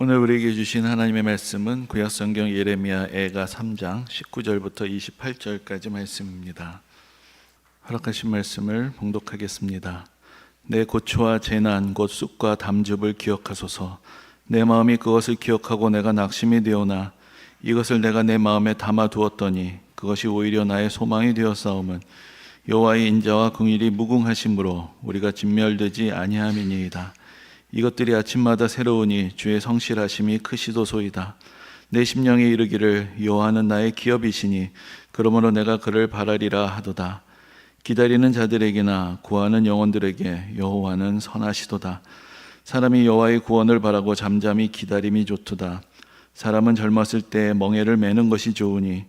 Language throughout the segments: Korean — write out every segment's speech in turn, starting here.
오늘 우리에게 주신 하나님의 말씀은 구약성경 예레미야 애가 3장 19절부터 28절까지 말씀입니다. 허락하신 말씀을 봉독하겠습니다. 내 고초와 재난 곧 쑥과 담즙을 기억하소서. 내 마음이 그것을 기억하고 내가 낙심이 되오나 이것을 내가 내 마음에 담아두었더니 그것이 오히려 나의 소망이 되었사오면 여호와의 인자와 긍휼이 무궁하심으로 우리가 진멸되지 아니함이니이다. 이것들이 아침마다 새로우니 주의 성실하심이 크시도소이다. 내 심령에 이르기를 여호와는 나의 기업이시니 그러므로 내가 그를 바라리라 하도다. 기다리는 자들에게나 구하는 영혼들에게 여호와는 선하시도다. 사람이 여호와의 구원을 바라고 잠잠히 기다림이 좋도다. 사람은 젊었을 때 멍에를 매는 것이 좋으니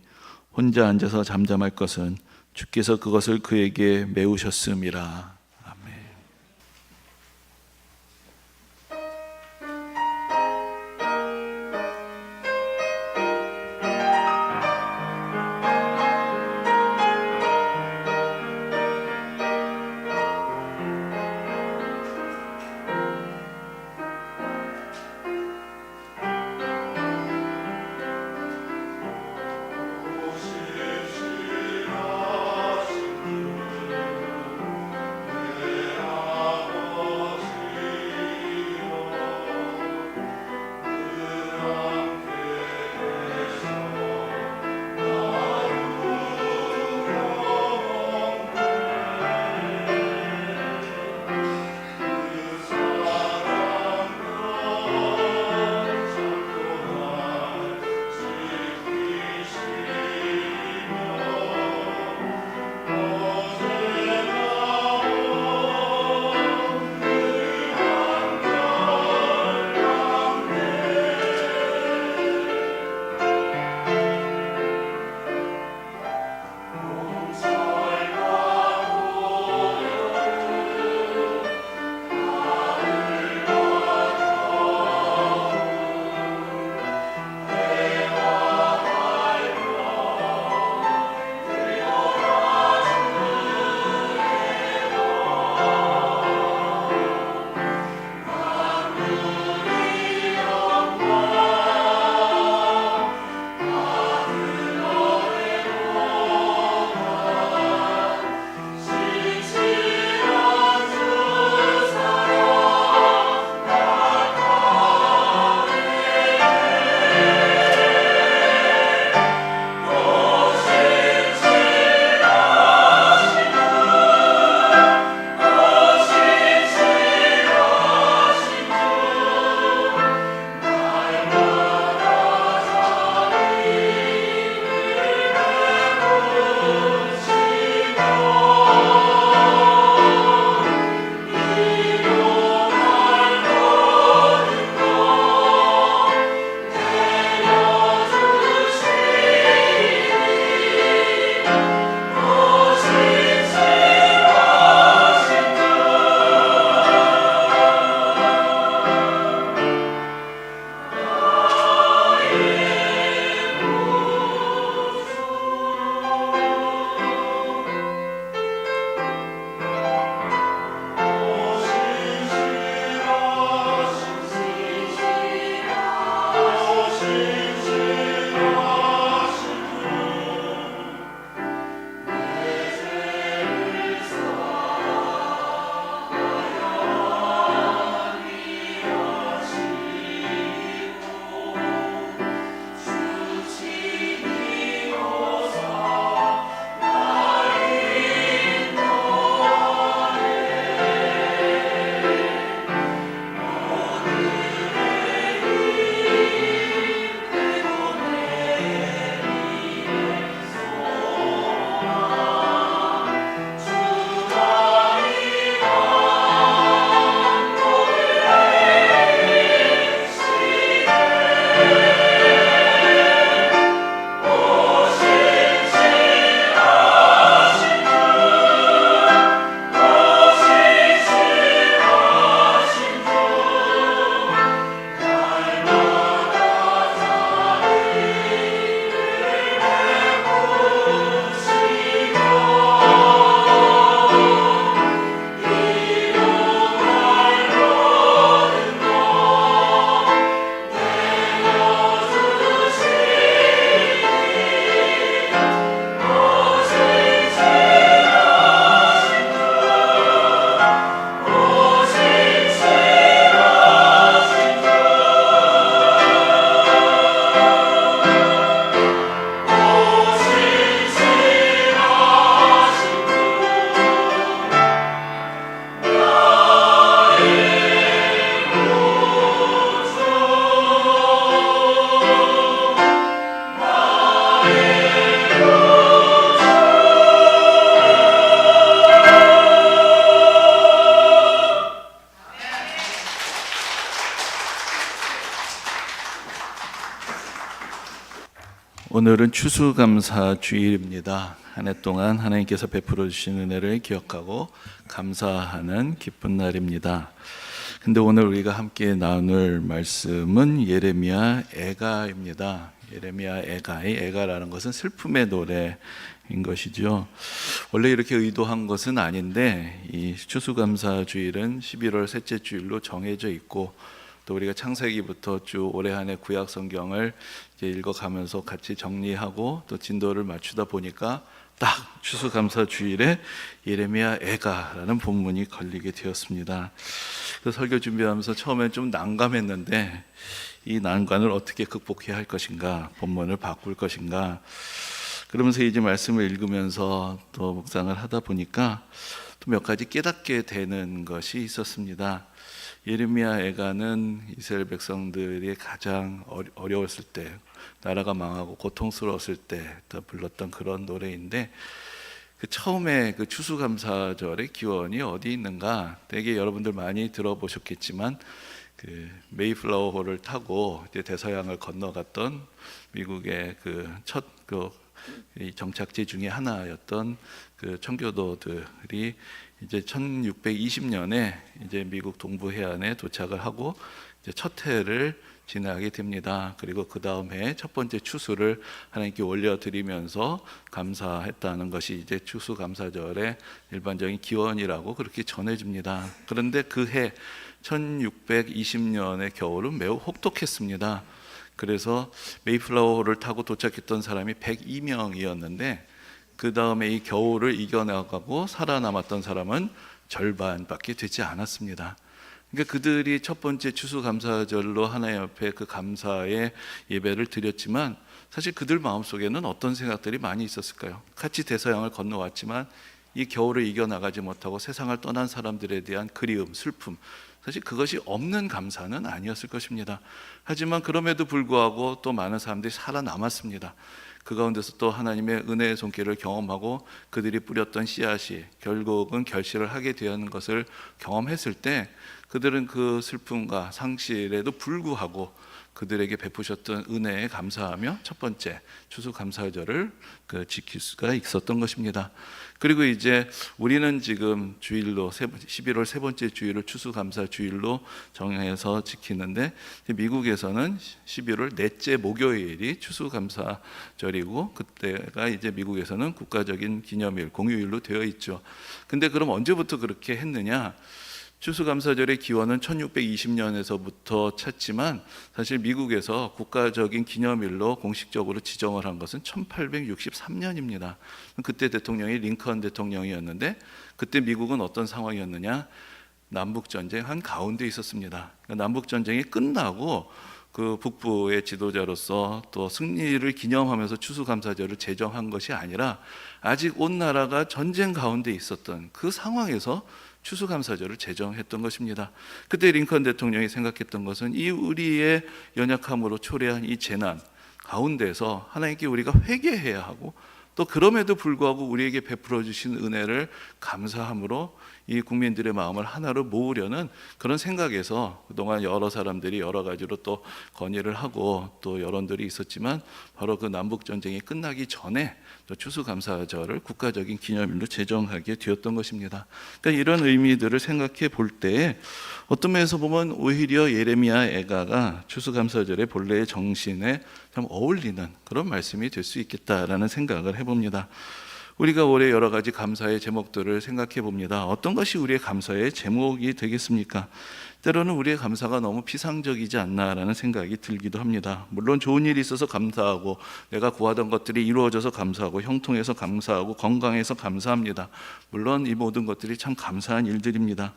혼자 앉아서 잠잠할 것은 주께서 그것을 그에게 메우셨음이라. 오늘은 추수감사 주일입니다. 한 해 동안 하나님께서 베풀어 주신 은혜를 기억하고 감사하는 기쁜 날입니다. 근데 오늘 우리가 함께 나눌 말씀은 예레미야 애가입니다. 예레미야 애가의 애가라는 것은 슬픔의 노래인 것이죠. 원래 이렇게 의도한 것은 아닌데 이 추수감사 주일은 11월 셋째 주일로 정해져 있고, 또 우리가 창세기부터 쭉 올해 한 해 구약 성경을 이제 읽어가면서 같이 정리하고 또 진도를 맞추다 보니까 딱 추수감사 주일에 예레미야 애가라는 본문이 걸리게 되었습니다. 그래서 설교 준비하면서 처음엔 좀 난감했는데 이 난관을 어떻게 극복해야 할 것인가, 본문을 바꿀 것인가, 그러면서 이제 말씀을 읽으면서 또 묵상을 하다 보니까 또 몇 가지 깨닫게 되는 것이 있었습니다. 예레미야 애가는 이스라엘 백성들이 가장 어려웠을 때, 나라가 망하고 고통스러웠을 때 불렀던 그런 노래인데, 그 처음에 그 추수감사절의 기원이 어디 있는가? 되게 여러분들 많이 들어보셨겠지만 그 메이플라워호를 타고 이제 대서양을 건너갔던 미국의 그 첫 정착지 중에 하나였던 그 청교도들이 이제 1620년에 이제 미국 동부 해안에 도착을 하고 이제 첫 해를 지나게 됩니다. 그리고 그 다음 해 첫 번째 추수를 하나님께 올려드리면서 감사했다는 것이 이제 추수감사절의 일반적인 기원이라고 그렇게 전해집니다. 그런데 그 해 1620년의 겨울은 매우 혹독했습니다. 그래서 메이플라워호를 타고 도착했던 사람이 102명이었는데 그 다음에 이 겨울을 이겨나가고 살아남았던 사람은 절반밖에 되지 않았습니다. 그러니까 그들이 첫 번째 추수감사절로 하나님 앞에 그 감사의 예배를 드렸지만 사실 그들 마음속에는 어떤 생각들이 많이 있었을까요? 같이 대서양을 건너왔지만 이 겨울을 이겨나가지 못하고 세상을 떠난 사람들에 대한 그리움, 슬픔, 사실 그것이 없는 감사는 아니었을 것입니다. 하지만 그럼에도 불구하고 또 많은 사람들이 살아남았습니다. 그 가운데서 또 하나님의 은혜의 손길을 경험하고 그들이 뿌렸던 씨앗이 결국은 결실을 하게 되는 것을 경험했을 때 그들은 그 슬픔과 상실에도 불구하고 그들에게 베푸셨던 은혜에 감사하며 첫 번째 추수감사절을 지킬 수가 있었던 것입니다. 그리고 이제 우리는 지금 주일로 11월 세 번째 주일을 추수감사 주일로 정해서 지키는데, 미국에서는 11월 넷째 목요일이 추수감사절이고 그때가 이제 미국에서는 국가적인 기념일, 공휴일로 되어 있죠. 근데 그럼 언제부터 그렇게 했느냐? 추수감사절의 기원은 1620년에서부터 찾지만 사실 미국에서 국가적인 기념일로 공식적으로 지정을 한 것은 1863년입니다. 그때 대통령이 링컨 대통령이었는데 그때 미국은 어떤 상황이었느냐? 남북전쟁 한 가운데 있었습니다. 남북전쟁이 끝나고 그 북부의 지도자로서 또 승리를 기념하면서 추수감사절을 제정한 것이 아니라 아직 온 나라가 전쟁 가운데 있었던 그 상황에서 추수감사절을 제정했던 것입니다. 그때 링컨 대통령이 생각했던 것은 이 우리의 연약함으로 초래한 이 재난 가운데서 하나님께 우리가 회개해야 하고 또 그럼에도 불구하고 우리에게 베풀어 주신 은혜를 감사함으로 이 국민들의 마음을 하나로 모으려는 그런 생각에서 그동안 여러 사람들이 여러 가지로 또 건의를 하고 또 여론들이 있었지만 바로 그 남북전쟁이 끝나기 전에 또 추수감사절을 국가적인 기념일로 제정하게 되었던 것입니다. 그러니까 이런 의미들을 생각해 볼 때 어떤 면에서 보면 오히려 예레미야 애가가 추수감사절의 본래의 정신에 참 어울리는 그런 말씀이 될 수 있겠다라는 생각을 해봅니다. 우리가 올해 여러 가지 감사의 제목들을 생각해 봅니다. 어떤 것이 우리의 감사의 제목이 되겠습니까? 때로는 우리의 감사가 너무 피상적이지 않나라는 생각이 들기도 합니다. 물론 좋은 일이 있어서 감사하고 내가 구하던 것들이 이루어져서 감사하고 형통해서 감사하고 건강해서 감사합니다. 물론 이 모든 것들이 참 감사한 일들입니다.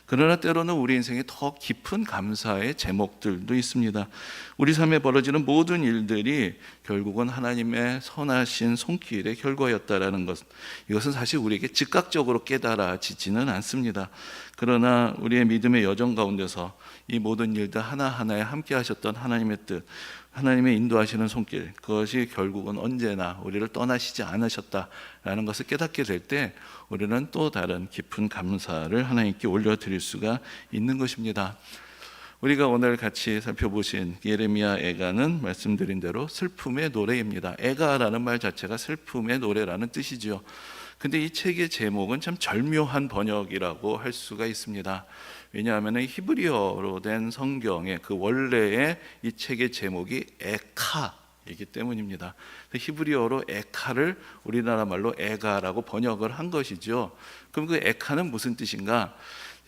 그러나 때로는 우리 인생에 더 깊은 감사의 제목들도 있습니다. 우리 삶에 벌어지는 모든 일들이 결국은 하나님의 선하신 손길의 결과였다라는 것, 이것은 사실 우리에게 즉각적으로 깨달아지지는 않습니다. 그러나 우리의 믿음의 여정 가운데서 이 모든 일들 하나하나에 함께 하셨던 하나님의 뜻, 하나님의 인도하시는 손길, 그것이 결국은 언제나 우리를 떠나시지 않으셨다라는 것을 깨닫게 될 때 우리는 또 다른 깊은 감사를 하나님께 올려드릴 수가 있는 것입니다. 우리가 오늘 같이 살펴보신 예레미야 애가는 말씀드린 대로 슬픔의 노래입니다. 애가라는 말 자체가 슬픔의 노래라는 뜻이죠. 근데 이 책의 제목은 참 절묘한 번역이라고 할 수가 있습니다. 왜냐하면 히브리어로 된 성경의 그 원래의 이 책의 제목이 에카이기 때문입니다. 히브리어로 에카를 우리나라 말로 애가라고 번역을 한 것이죠. 그럼 그 에카는 무슨 뜻인가?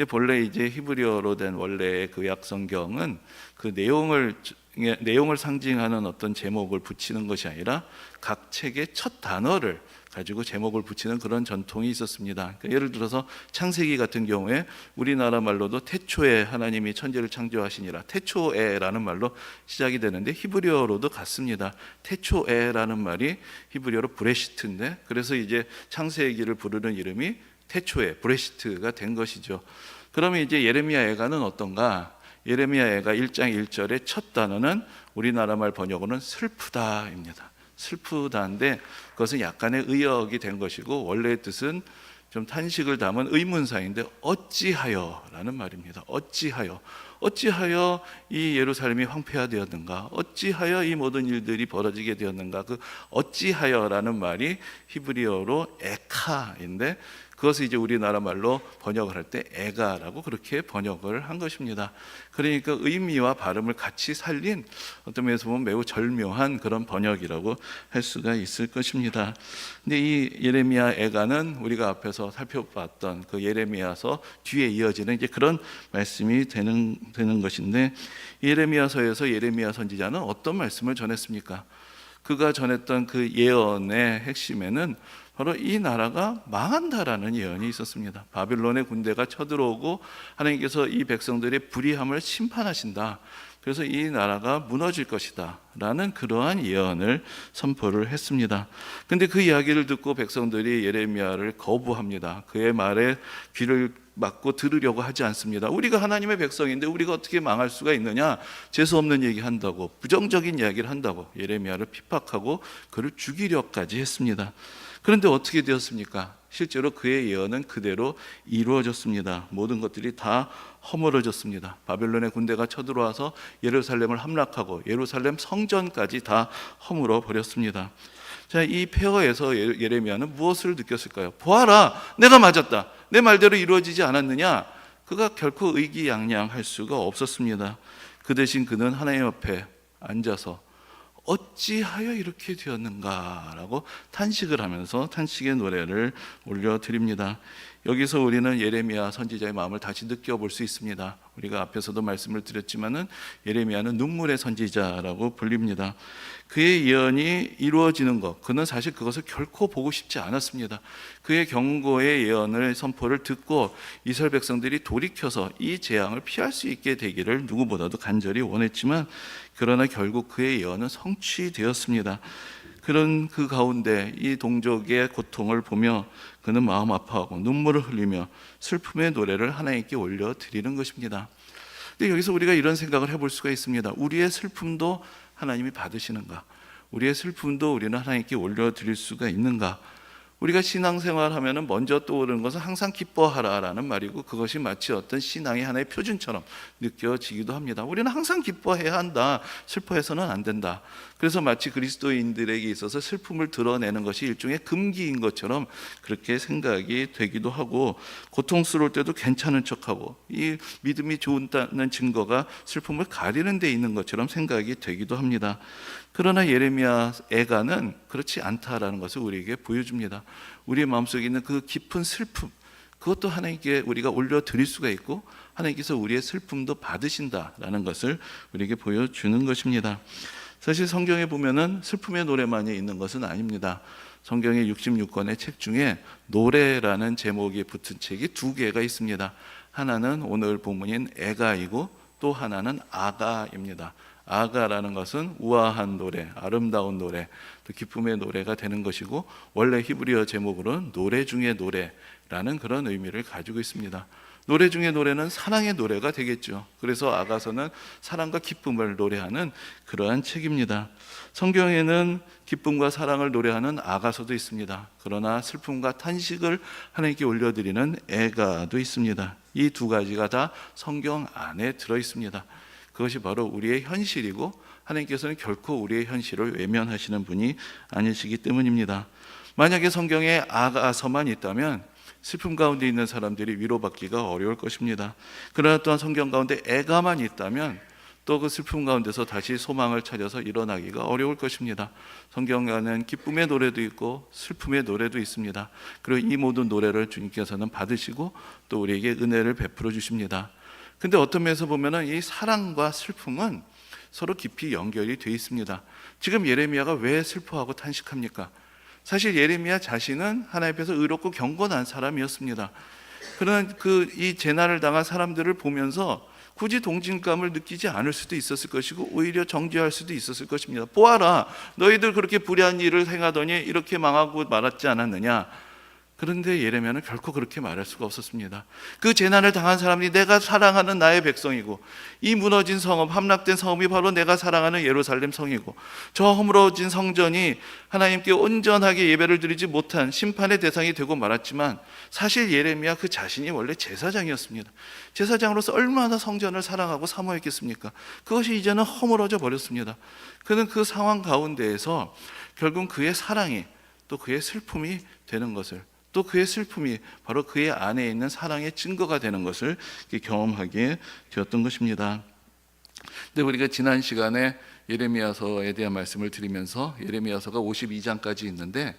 본래 이제 히브리어로 된 원래의 그 약 성경은 그 내용을 상징하는 어떤 제목을 붙이는 것이 아니라 각 책의 첫 단어를 가지고 제목을 붙이는 그런 전통이 있었습니다. 그러니까 예를 들어서 창세기 같은 경우에 우리나라 말로도 태초에 하나님이 천지를 창조하시니라, 태초에라는 말로 시작이 되는데 히브리어로도 같습니다. 태초에라는 말이 히브리어로 브레시트인데, 그래서 이제 창세기를 부르는 이름이 태초에 브레시트가 된 것이죠. 그러면 이제 예레미야 애가는 어떤가? 예레미야 애가 1장 1절의 첫 단어는 우리나라 말 번역으로는 슬프다입니다. 슬프다인데 그것은 약간의 의역이 된 것이고 원래의 뜻은 좀 탄식을 담은 의문사인데 어찌하여라는 말입니다. 어찌하여 이 예루살렘이 황폐화되었는가? 어찌하여 이 모든 일들이 벌어지게 되었는가? 그 어찌하여라는 말이 히브리어로 에카인데 그것을 이제 우리나라 말로 번역을 할 때 애가라고 그렇게 번역을 한 것입니다. 그러니까 의미와 발음을 같이 살린 어떤 면에서 보면 매우 절묘한 그런 번역이라고 할 수가 있을 것입니다. 근데 이 예레미야 애가는 우리가 앞에서 살펴봤던 그 예레미야서 뒤에 이어지는 이제 그런 말씀이 되는 것인데, 예레미야서에서 예레미야 선지자는 어떤 말씀을 전했습니까? 그가 전했던 그 예언의 핵심에는 바로 이 나라가 망한다라는 예언이 있었습니다. 바빌론의 군대가 쳐들어오고 하나님께서 이 백성들의 불의함을 심판하신다. 그래서 이 나라가 무너질 것이다 라는 그러한 예언을 선포를 했습니다. 근데 그 이야기를 듣고 백성들이 예레미야를 거부합니다. 그의 말에 귀를 막고 들으려고 하지 않습니다. 우리가 하나님의 백성인데 우리가 어떻게 망할 수가 있느냐, 재수없는 얘기한다고, 부정적인 이야기를 한다고 예레미야를 핍박하고 그를 죽이려까지 했습니다. 그런데 어떻게 되었습니까? 실제로 그의 예언은 그대로 이루어졌습니다. 모든 것들이 다 허물어졌습니다. 바벨론의 군대가 쳐들어와서 예루살렘을 함락하고 예루살렘 성전까지 다 허물어 버렸습니다. 자, 이 폐허에서 예레미야는 무엇을 느꼈을까요? 보아라, 내가 맞았다. 내 말대로 이루어지지 않았느냐? 그가 결코 의기양양할 수가 없었습니다. 그 대신 그는 하나님 앞에 앉아서 어찌하여 이렇게 되었는가라고 탄식을 하면서 탄식의 노래를 올려드립니다. 여기서 우리는 예레미야 선지자의 마음을 다시 느껴볼 수 있습니다. 우리가 앞에서도 말씀을 드렸지만은 예레미야는 눈물의 선지자라고 불립니다. 그의 예언이 이루어지는 것, 그는 사실 그것을 결코 보고 싶지 않았습니다. 그의 경고의 예언을 선포를 듣고 이스라엘 백성들이 돌이켜서 이 재앙을 피할 수 있게 되기를 누구보다도 간절히 원했지만, 그러나 결국 그의 예언은 성취되었습니다. 그런 그 가운데 이 동족의 고통을 보며 그는 마음 아파하고 눈물을 흘리며 슬픔의 노래를 하나님께 올려드리는 것입니다. 근데 여기서 우리가 이런 생각을 해볼 수가 있습니다. 우리의 슬픔도 하나님이 받으시는가? 우리의 슬픔도 우리는 하나님께 올려드릴 수가 있는가? 우리가 신앙생활하면 먼저 떠오르는 것은 항상 기뻐하라라는 말이고, 그것이 마치 어떤 신앙의 하나의 표준처럼 느껴지기도 합니다. 우리는 항상 기뻐해야 한다, 슬퍼해서는 안 된다. 그래서 마치 그리스도인들에게 있어서 슬픔을 드러내는 것이 일종의 금기인 것처럼 그렇게 생각이 되기도 하고, 고통스러울 때도 괜찮은 척하고 이 믿음이 좋다는 증거가 슬픔을 가리는 데 있는 것처럼 생각이 되기도 합니다. 그러나 예레미야 애가는 그렇지 않다라는 것을 우리에게 보여줍니다. 우리의 마음속에 있는 그 깊은 슬픔, 그것도 하나님께 우리가 올려드릴 수가 있고 하나님께서 우리의 슬픔도 받으신다라는 것을 우리에게 보여주는 것입니다. 사실 성경에 보면은 슬픔의 노래만이 있는 것은 아닙니다. 성경의 66권의 책 중에 노래라는 제목이 붙은 책이 2개가 있습니다. 하나는 오늘 본문인 애가이고 또 하나는 아가입니다. 아가라는 것은 우아한 노래, 아름다운 노래, 또 기쁨의 노래가 되는 것이고, 원래 히브리어 제목으로는 노래 중의 노래라는 그런 의미를 가지고 있습니다. 노래 중에 노래는 사랑의 노래가 되겠죠. 그래서 아가서는 사랑과 기쁨을 노래하는 그러한 책입니다. 성경에는 기쁨과 사랑을 노래하는 아가서도 있습니다. 그러나 슬픔과 탄식을 하나님께 올려드리는 애가도 있습니다. 이 두 가지가 다 성경 안에 들어 있습니다. 그것이 바로 우리의 현실이고 하나님께서는 결코 우리의 현실을 외면하시는 분이 아니시기 때문입니다. 만약에 성경에 아가서만 있다면 슬픔 가운데 있는 사람들이 위로받기가 어려울 것입니다. 그러나 또한 성경 가운데 애가만 있다면 또 그 슬픔 가운데서 다시 소망을 찾아서 일어나기가 어려울 것입니다. 성경 안에는 기쁨의 노래도 있고 슬픔의 노래도 있습니다. 그리고 이 모든 노래를 주님께서는 받으시고 또 우리에게 은혜를 베풀어 주십니다. 근데 어떤 면에서 보면은 이 사랑과 슬픔은 서로 깊이 연결이 되어 있습니다. 지금 예레미야가 왜 슬퍼하고 탄식합니까? 사실 예레미야 자신은 하나님 앞에서 의롭고 경건한 사람이었습니다. 그러나 이 재난을 당한 사람들을 보면서 굳이 동진감을 느끼지 않을 수도 있었을 것이고 오히려 정죄할 수도 있었을 것입니다. 보아라, 너희들 그렇게 불의한 일을 행하더니 이렇게 망하고 말았지 않았느냐. 그런데 예레미야는 결코 그렇게 말할 수가 없었습니다. 그 재난을 당한 사람이 내가 사랑하는 나의 백성이고, 이 무너진 성읍, 함락된 성읍이 바로 내가 사랑하는 예루살렘 성이고, 저 허물어진 성전이 하나님께 온전하게 예배를 드리지 못한 심판의 대상이 되고 말았지만, 사실 예레미야 그 자신이 원래 제사장이었습니다. 제사장으로서 얼마나 성전을 사랑하고 사모했겠습니까? 그것이 이제는 허물어져 버렸습니다. 그는 그 상황 가운데에서 결국 그의 사랑이 또 그의 슬픔이 되는 것을, 또 그의 슬픔이 바로 그의 안에 있는 사랑의 증거가 되는 것을 경험하게 되었던 것입니다. 근데 우리가 지난 시간에 예레미야서에 대한 말씀을 드리면서 예레미야서가 52장까지 있는데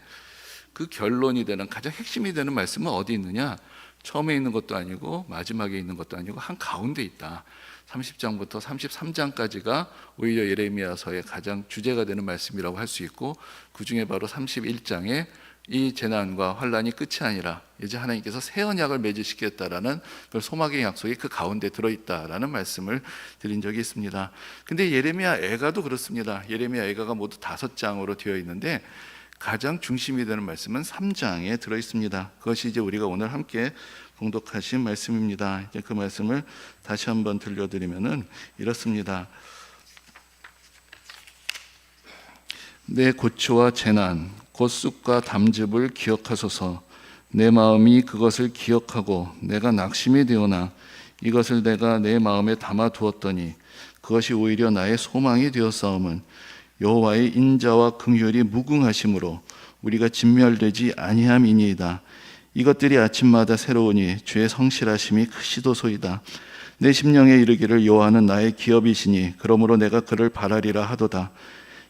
그 결론이 되는 가장 핵심이 되는 말씀은 어디 있느냐? 처음에 있는 것도 아니고 마지막에 있는 것도 아니고 한가운데 있다. 30장부터 33장까지가 오히려 예레미야서의 가장 주제가 되는 말씀이라고 할 수 있고, 그 중에 바로 31장에 이 재난과 환란이 끝이 아니라 이제 하나님께서 새 언약을 맺으시겠다라는 그 소망의 약속이 그 가운데 들어있다라는 말씀을 드린 적이 있습니다. 근데 예레미야 애가도 그렇습니다. 예레미야 애가가 모두 5장으로 되어 있는데 가장 중심이 되는 말씀은 3장에 들어있습니다. 그것이 이제 우리가 오늘 함께 봉독하신 말씀입니다. 이제 그 말씀을 다시 한번 들려드리면은 이렇습니다. 내 고초와 재난 곧 쑥과 담즙을 기억하소서. 내 마음이 그것을 기억하고 내가 낙심이 되오나 이것을 내가 내 마음에 담아 두었더니 그것이 오히려 나의 소망이 되었사오면 여호와의 인자와 긍휼이 무궁하심으로 우리가 진멸되지 아니함이니이다. 이것들이 아침마다 새로우니 주의 성실하심이 크시도소이다. 내 심령에 이르기를 여호와는 나의 기업이시니 그러므로 내가 그를 바라리라 하도다.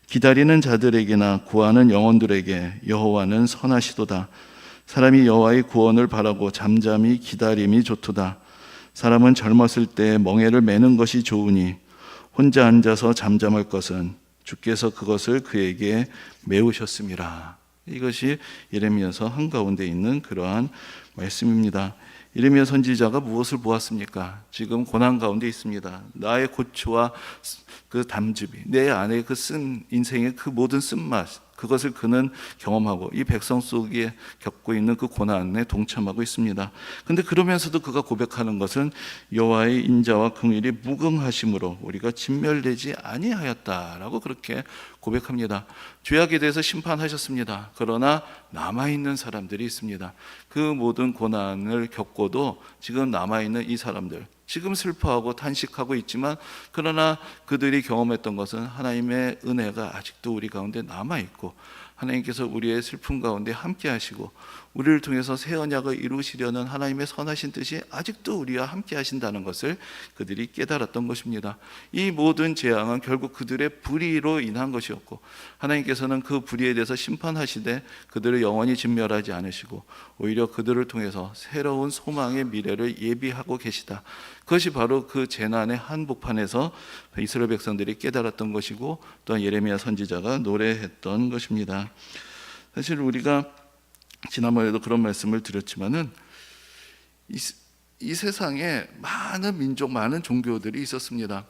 기다리는 자들에게나 구하는 영혼들에게 여호와는 선하시도다. 사람이 여호와의 구원을 바라고 잠잠히 기다림이 좋도다. 사람은 젊었을 때 멍에를 매는 것이 좋으니 혼자 앉아서 잠잠할 것은 주께서 그것을 그에게 메우셨음이라. 이것이 예레미야서 한가운데 있는 그러한 말씀입니다. 예레미야 선지자가 무엇을 보았습니까? 지금 고난 가운데 있습니다. 나의 고초와 그 담즙이, 내 안에 그 쓴 인생의 그 모든 쓴맛, 그것을 그는 경험하고 이 백성 속에 겪고 있는 그 고난에 동참하고 있습니다. 그런데 그러면서도 그가 고백하는 것은 여호와의 인자와 긍휼이 무궁하심으로 우리가 진멸되지 아니하였다라고 그렇게 고백합니다. 죄악에 대해서 심판하셨습니다. 그러나 남아있는 사람들이 있습니다. 그 모든 고난을 겪고도 지금 남아있는 이 사람들, 지금 슬퍼하고 탄식하고 있지만 그러나 그들이 경험했던 것은 하나님의 은혜가 아직도 우리 가운데 남아있고 하나님께서 우리의 슬픔 가운데 함께 하시고 우리를 통해서 새 언약을 이루시려는 하나님의 선하신 뜻이 아직도 우리와 함께 하신다는 것을 그들이 깨달았던 것입니다. 이 모든 재앙은 결국 그들의 불의로 인한 것이었고 하나님께서는 그 불의에 대해서 심판하시되 그들을 영원히 진멸하지 않으시고 오히려 그들을 통해서 새로운 소망의 미래를 예비하고 계시다. 그것이 바로 그 재난의 한복판에서 이스라엘 백성들이 깨달았던 것이고 또한 예레미야 선지자가 노래했던 것입니다. 사실 우리가 지난번에도 그런 말씀을 드렸지만은 이 세상에 많은 민족, 많은 종교들이 있었습니다.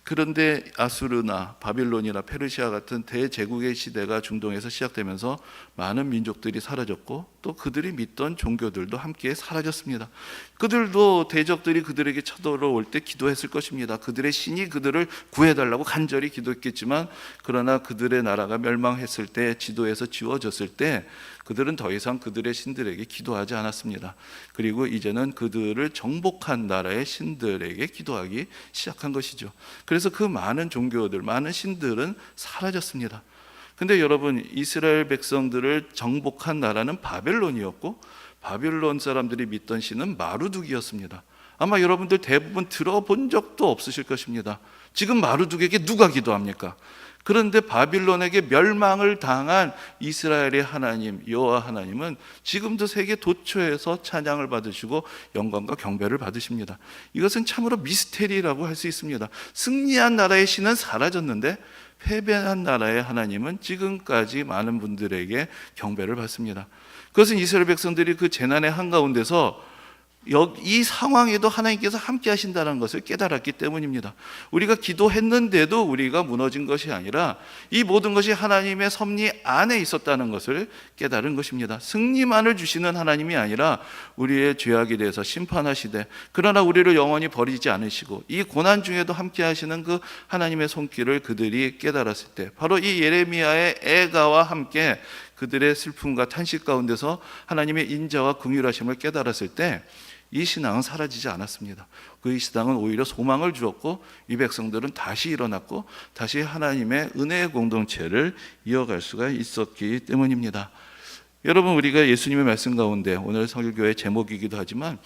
그런데 아수르나 바빌론이나 페르시아 같은 대제국의 시대가 중동에서 시작되면서 많은 민족들이 사라졌고 또 그들이 믿던 종교들도 함께 사라졌습니다. 그들도 대적들이 그들에게 쳐들어올 때 기도했을 것입니다. 그들의 신이 그들을 구해달라고 간절히 기도했겠지만, 그러나 그들의 나라가 멸망했을 때, 지도에서 지워졌을 때 그들은 더 이상 그들의 신들에게 기도하지 않았습니다. 그리고 이제는 그들을 정복한 나라의 신들에게 기도하기 시작한 것이죠. 그래서 그 많은 종교들, 많은 신들은 사라졌습니다. 근데 여러분, 이스라엘 백성들을 정복한 나라는 바벨론이었고, 바빌론 사람들이 믿던 신은 마루둑이었습니다. 아마 여러분들 대부분 들어본 적도 없으실 것입니다. 지금 마루둑에게 누가 기도합니까? 그런데 바빌론에게 멸망을 당한 이스라엘의 하나님 여호와 하나님은 지금도 세계 도처에서 찬양을 받으시고 영광과 경배를 받으십니다. 이것은 참으로 미스테리라고 할 수 있습니다. 승리한 나라의 신은 사라졌는데 패배한 나라의 하나님은 지금까지 많은 분들에게 경배를 받습니다. 그것은 이스라엘 백성들이 그 재난의 한가운데서 이 상황에도 하나님께서 함께 하신다는 것을 깨달았기 때문입니다. 우리가 기도했는데도 우리가 무너진 것이 아니라 이 모든 것이 하나님의 섭리 안에 있었다는 것을 깨달은 것입니다. 승리만을 주시는 하나님이 아니라 우리의 죄악에 대해서 심판하시되, 그러나 우리를 영원히 버리지 않으시고 이 고난 중에도 함께 하시는 그 하나님의 손길을 그들이 깨달았을 때, 바로 이 예레미야의 애가와 함께 그들의 슬픔과 탄식 가운데서 하나님의 인자와 긍휼하심을 깨달았을 때 이 신앙은 사라지지 않았습니다. 그 신앙은 오히려 소망을 주었고, 이 백성들은 다시 일어났고 다시 하나님의 은혜의 공동체를 이어갈 수가 있었기 때문입니다. 여러분, 우리가 예수님의 말씀 가운데 오늘 성일교회 제목이기도 하지만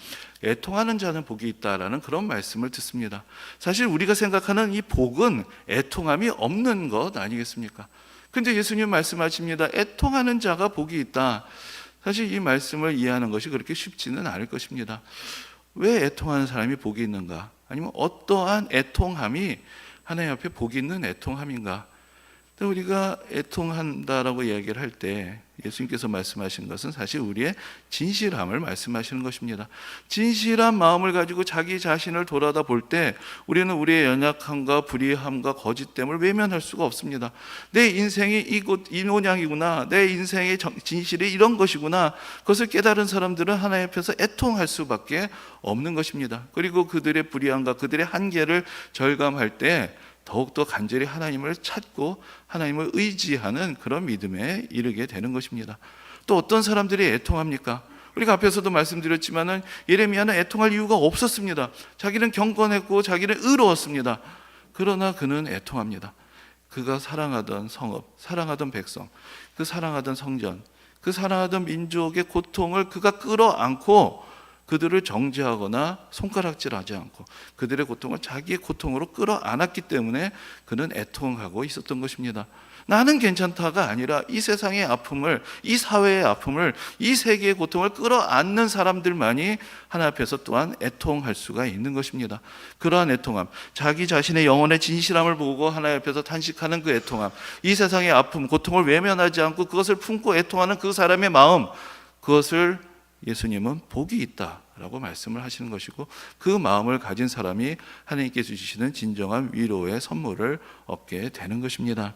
애통하는 자는 복이 있다라는 그런 말씀을 듣습니다. 사실 우리가 생각하는 이 복은 애통함이 없는 것 아니겠습니까? 근데 예수님 말씀하십니다. 애통하는 자가 복이 있다. 사실 이 말씀을 이해하는 것이 그렇게 쉽지는 않을 것입니다. 왜 애통하는 사람이 복이 있는가? 아니면 어떠한 애통함이 하나님 앞에 복이 있는 애통함인가? 우리가 애통한다라고 이야기를 할 때 예수님께서 말씀하신 것은 사실 우리의 진실함을 말씀하시는 것입니다. 진실한 마음을 가지고 자기 자신을 돌아다 볼 때 우리는 우리의 연약함과 불의함과 거짓됨을 외면할 수가 없습니다. 내 인생이 이 모양이구나, 내 인생의 진실이 이런 것이구나, 그것을 깨달은 사람들은 하나님 앞에서 애통할 수밖에 없는 것입니다. 그리고 그들의 불의함과 그들의 한계를 절감할 때 더욱더 간절히 하나님을 찾고 하나님을 의지하는 그런 믿음에 이르게 되는 것입니다. 또 어떤 사람들이 애통합니까? 우리가 앞에서도 말씀드렸지만은 예레미야는 애통할 이유가 없었습니다. 자기는 경건했고 자기는 의로웠습니다. 그러나 그는 애통합니다. 그가 사랑하던 성읍, 사랑하던 백성, 그 사랑하던 성전, 그 사랑하던 민족의 고통을 그가 끌어안고 그들을 정죄하거나 손가락질하지 않고 그들의 고통을 자기의 고통으로 끌어안았기 때문에 그는 애통하고 있었던 것입니다. 나는 괜찮다가 아니라 이 세상의 아픔을, 이 사회의 아픔을, 이 세계의 고통을 끌어안는 사람들만이 하나님 앞에서 또한 애통할 수가 있는 것입니다. 그러한 애통함, 자기 자신의 영혼의 진실함을 보고 하나님 앞에서 탄식하는 그 애통함, 이 세상의 아픔, 고통을 외면하지 않고 그것을 품고 애통하는 그 사람의 마음, 그것을 예수님은 복이 있다라고 말씀을 하시는 것이고, 그 마음을 가진 사람이 하나님께서 주시는 진정한 위로의 선물을 얻게 되는 것입니다.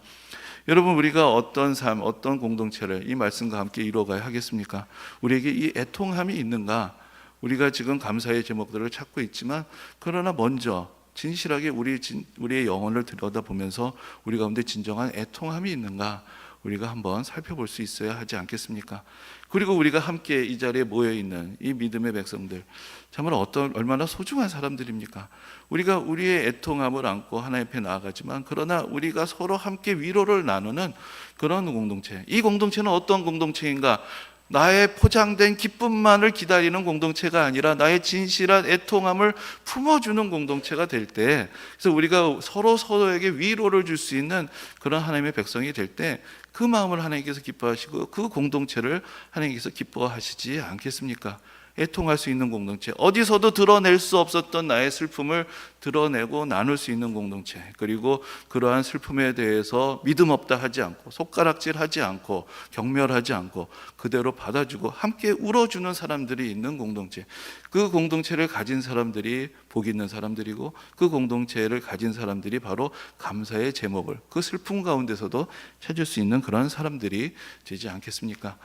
여러분, 우리가 어떤 삶, 어떤 공동체를 이 말씀과 함께 이루어가야 하겠습니까? 우리에게 이 애통함이 있는가? 우리가 지금 감사의 제목들을 찾고 있지만, 그러나 먼저 진실하게 우리의 영혼을 들여다보면서 우리 가운데 진정한 애통함이 있는가? 우리가 한번 살펴볼 수 있어야 하지 않겠습니까? 그리고 우리가 함께 이 자리에 모여있는 이 믿음의 백성들, 참으로 얼마나 소중한 사람들입니까? 우리가 우리의 애통함을 안고 하나님 앞에 나아가지만, 그러나 우리가 서로 함께 위로를 나누는 그런 공동체, 이 공동체는 어떤 공동체인가? 나의 포장된 기쁨만을 기다리는 공동체가 아니라 나의 진실한 애통함을 품어주는 공동체가 될 때, 그래서 우리가 서로에게 위로를 줄 수 있는 그런 하나님의 백성이 될 때 그 마음을 하나님께서 기뻐하시고 그 공동체를 하나님께서 기뻐하시지 않겠습니까? 애통할 수 있는 공동체, 어디서도 드러낼 수 없었던 나의 슬픔을 드러내고 나눌 수 있는 공동체, 그리고 그러한 슬픔에 대해서 믿음 없다 하지 않고 손가락질하지 않고 경멸하지 않고 그대로 받아주고 함께 울어주는 사람들이 있는 공동체, 그 공동체를 가진 사람들이 복 있는 사람들이고 그 공동체를 가진 사람들이 바로 감사의 제목을 그 슬픔 가운데서도 찾을 수 있는 그런 사람들이 되지 않겠습니까?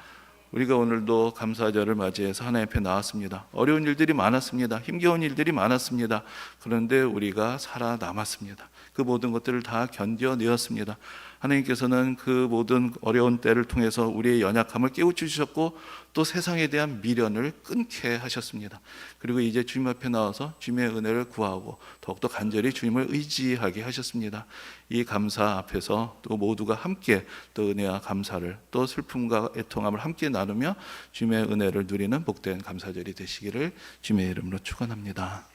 우리가 오늘도 감사절을 맞이해서 하나님 앞에 나왔습니다. 어려운 일들이 많았습니다. 힘겨운 일들이 많았습니다. 그런데 우리가 살아남았습니다. 그 모든 것들을 다 견뎌내었습니다. 하나님께서는 그 모든 어려운 때를 통해서 우리의 연약함을 깨우쳐 주셨고 또 세상에 대한 미련을 끊게 하셨습니다. 그리고 이제 주님 앞에 나와서 주님의 은혜를 구하고 더욱더 간절히 주님을 의지하게 하셨습니다. 이 감사 앞에서 또 모두가 함께 또 은혜와 감사를 또 슬픔과 애통함을 함께 나누며 주님의 은혜를 누리는 복된 감사절이 되시기를 주님의 이름으로 축원합니다.